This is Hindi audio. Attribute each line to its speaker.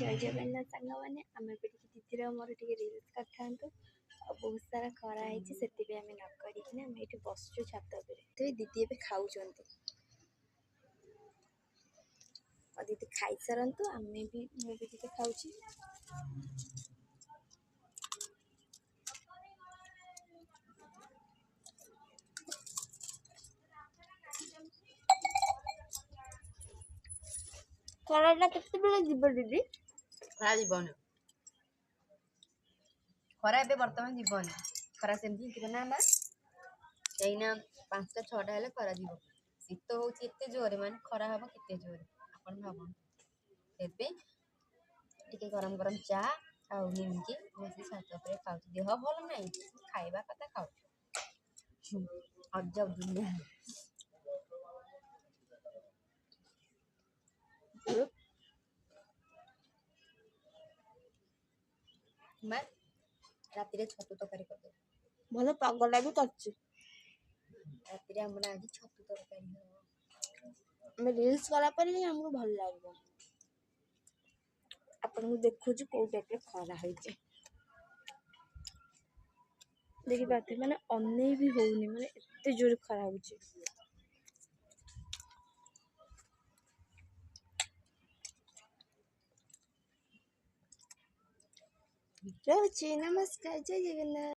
Speaker 1: जय जगन्नाथ सांग मैंने आम दीदी मोर टे रिल्स कर बहुत सारा खरा है से आम न कर बसचु छात तो दीदी ए खाऊ दीदी खाई सारतु आम भी मुझे खाऊ खराटा केते जीव दीदी
Speaker 2: खरा जीवन खरा ए बर्तमान जीवन खरा सेमती जीव ना माँ कहीं 5टा 6टा हेल्ले खरा जीव शीत हो जोरे मान खरा हम के जोरे आप भावे गरम गरम चा आउ निमकी छात खाऊ देह भल ना खाଇବା कथा खाऊ अजब दुनिया मैं राति छतु तरकारी कर
Speaker 1: भल पगला भी कर
Speaker 2: राति आम आज छतु तरकारी
Speaker 1: रिल्स कलापर ही हमको भल लगे आपन देखु कौ टाइप खरा है देखी पाते मैंने अने भी होनी मैंने एत जोर खरा हो नमस्कार जय जगन्नाथ।